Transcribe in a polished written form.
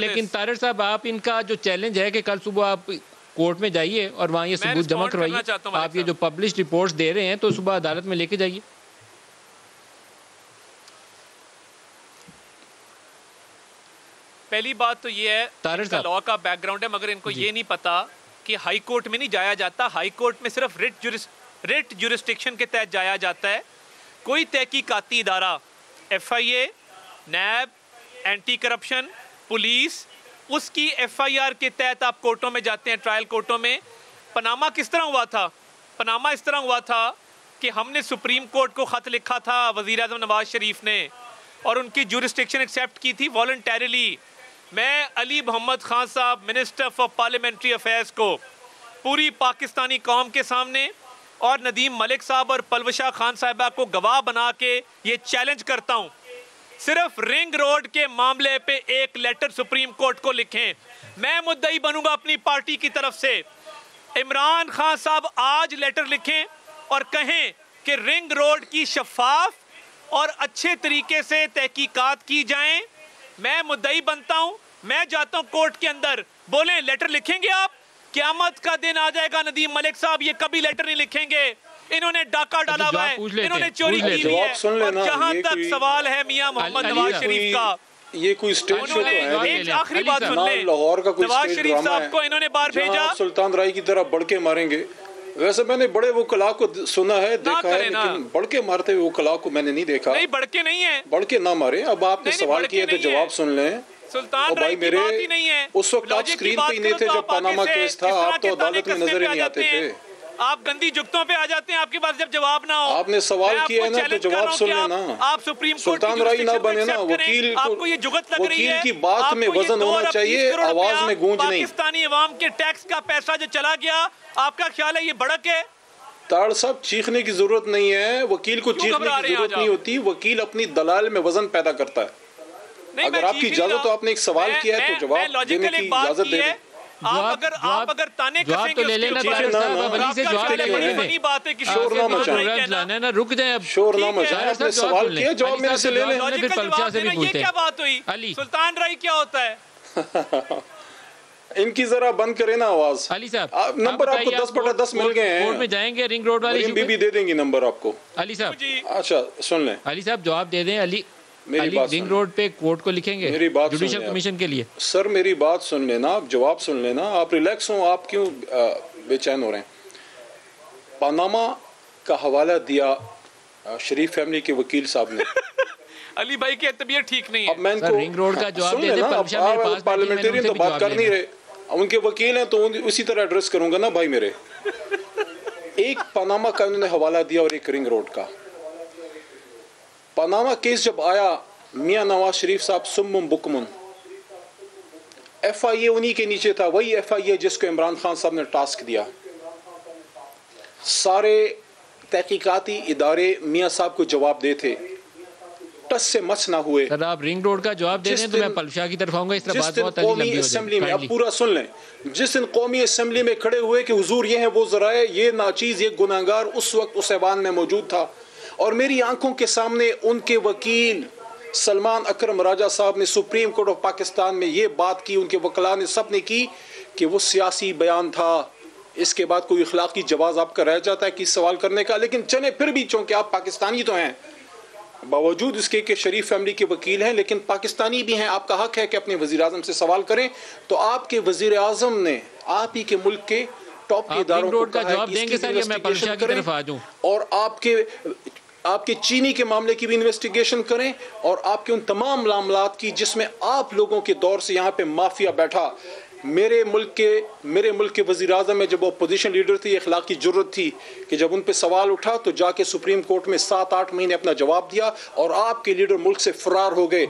लेकिन तारिर साहब, आप इनका जो चैलेंज है कि कल सुबह आप कोर्ट में जाइए और वहाँ ये सबूत जमा करवाइए। आप ये जो पब्लिश रिपोर्ट्स दे रहे हैं तो सुबह अदालत में लेके जाइए। पहली बात तो ये है लॉ का बैकग्राउंड है, मगर इनको ये नहीं पता कि हाई कोर्ट में नहीं जाया जाता। हाई कोर्ट में सिर्फ रिट जुरिस्डिक्शन के तहत जाया जाता है। कोई तहकीकाती इदारा, FIA, नैब, एंटी करप्शन, पुलिस, उसकी FIR के तहत आप कोर्टों में जाते हैं, ट्रायल कोर्टों में। पनामा किस तरह हुआ था? पनामा इस तरह हुआ था कि हमने सुप्रीम कोर्ट को ख़त लिखा था वज़ीर आज़म नवाज शरीफ ने, और उनकी जुरिस्डिक्शन एक्सेप्ट की थी वॉलंटरीली। मैं अली मोहम्मद खान साहब, मिनिस्टर फॉर पार्लियामेंट्री अफेयर्स, को पूरी पाकिस्तानी कौम के सामने और नदीम मलिक साहब और पलवशा खान साहिबा को गवाह बना के ये चैलेंज करता हूँ, सिर्फ रिंग रोड के मामले पे एक लेटर सुप्रीम कोर्ट को लिखें। मैं मुद्दई बनूंगा अपनी पार्टी की तरफ से। इमरान खान साहब आज लेटर लिखें और कहें कि रिंग रोड की शफाफ और अच्छे तरीके से तहकीकात की जाएं। मैं मुद्दई बनता हूं, मैं जाता हूं कोर्ट के अंदर। बोलें लेटर लिखेंगे आप? क़यामत का दिन आ जाएगा नदीम मलिक साहब, ये कभी लेटर नहीं लिखेंगे। इन्होंने डाका डाला हुआ है, इन्होंने चोरी की हुई है। और जहां तक सवाल है मियां मोहम्मद नवाज शरीफ का, ये कोई स्टेज शो तो है। एक आखिरी बात सुन ले, लाहौर का कोई नवाज शरीफ साहब को इन्होंने बाहर भेजा, सुल्तान राय की तरह बढ़ के मारेंगे। वैसे मैंने बड़े वो कला को सुना है, देखा है, लेकिन बढ़ के मारते हुए वो कला को मैंने नहीं देखा। नहीं, बढ़ के नहीं है, बढ़ के ना मारे। अब आपने सवाल किया तो जवाब सुन लें। सुल्तान भाई मेरे उस वक्त आप स्क्रीन पे ही नहीं थे जब पनामा केस था, आप तो अदालत में नजर ही नहीं आते थे। आप गंदी जुगतों पे आ जाते हैं, आपके पास जब जवाब ना हो। आपने सवाल किया है ना तो जवाब सुन लेना। आप सुप्रीम कोर्ट सुल्तान राय ना बने ना, वकील आपको ये जुगत लग रही है। वकील की बात में वजन होना चाहिए, आवाज में गूंज नहीं। पाकिस्तानी अवाम के टैक्स का पैसा जो चला गया, आपका ख्याल है ये बढ़क है? ताड़ साहब, चीखने की जरूरत नहीं है, वकील को चीखने की जरूरत नहीं होती। वकील अपनी दलाल में वजन पैदा करता है। अगर आपकी इजाजत, तो आपने एक सवाल किया है तो जवाब देने की इजाजत दे दें। आप अगर ताने कसेंगे तो ले लेना, बात है कि शोर ना मचाएं ना, रुक जाए अब, शोर ना मचाएं। आपने सवाल किया, जवाब मेरे से ले लें। फिर पलचा से भी पूछते हैं। ये क्या बात हुई? सुल्तान राय क्या होता है? इनकी जरा बंद करें ना आवाज। अली साहब, नंबर आपको 10/10 मिल गए हैं। कोर्ट में जाएंगे रिंग रोड वाली बीबी दे देंगी नंबर आपको। अली साहब, अच्छा सुन लें। अली साहब जवाब दे दें। अली रिंग रोड पे कोर्ट को लिखेंगे मेरी बात जुडिशल कमीशन के लिए। सर मेरी बात सुन लेना, आप जवाब सुन लेना। आप रिलैक्स हो, आप क्यों बेचैन हो रहे हैं? पनामा का हवाला दिया शरीफ फैमिली के वकील साहब ने। अली भाई की तबीयत ठीक नहीं है। अब मैं इनको रिंग रोड का जवाब दे दे। पार्लियामेंटेरियन तो बात कर नहीं रहे, उनके वकील हैं तो उसी तरह एड्रेस करूंगा ना भाई मेरे। एक पनामा का उन्होंने हवाला दिया और एक रिंग रोड का। पनामा केस जब आया, मियां नवाज शरीफ साहब सुम्मुम बुकमुन, FIA उन्हीं के नीचे था, वही FIA जिसको इमरान खान साहब ने टास्क दिया। सारे तहकीकाती इदारे मियां साहब को जवाब देते, टस से मच ना हुए। सर आप रिंग रोड का जवाब दे दें तो मैं पलशाह की तरफ आऊंगा। इस तरह बात बहुत कौमी असेंबली में, अब पूरा सुन लें, जिस दिन कौमी असेंबली में खड़े हुए कि हुजूर ये हैं वो ज़राए, ये नाचीज, ये गुनाहगार उस वक्त उस ऐवान में मौजूद था, और मेरी आंखों के सामने उनके वकील सलमान अकरम राजा साहब ने सुप्रीम कोर्ट ऑफ पाकिस्तान में ये बात की, उनके वकला ने सब ने की कि वो सियासी बयान था। इसके बाद कोई इखलाकी जवाब आपका रह जाता है कि सवाल करने का, लेकिन चले फिर भी, चूंकि आप पाकिस्तानी तो हैं, बावजूद इसके कि शरीफ फैमिली के वकील हैं, लेकिन पाकिस्तानी भी हैं, आपका हक है कि अपने वज़ीर आज़म से सवाल करें। तो आपके वज़ीर आज़म ने आप ही के मुल्क के टॉप के इदारों को कहा है कि इसकी इन्वेस्टिगेशन करें, और आपके चीनी के मामले की भी इन्वेस्टिगेशन करें, और आपके उन तमाम मामलात की जिसमें आप लोगों के दौर से यहाँ पे माफिया बैठा। मेरे मुल्क के वज़ीर आज़म में जब अपोजिशन लीडर थी, इखलाकी जरूरत थी कि जब उन पे सवाल उठा तो जाके सुप्रीम कोर्ट में 7-8 महीने अपना जवाब दिया, और आपके लीडर मुल्क से फरार हो गए।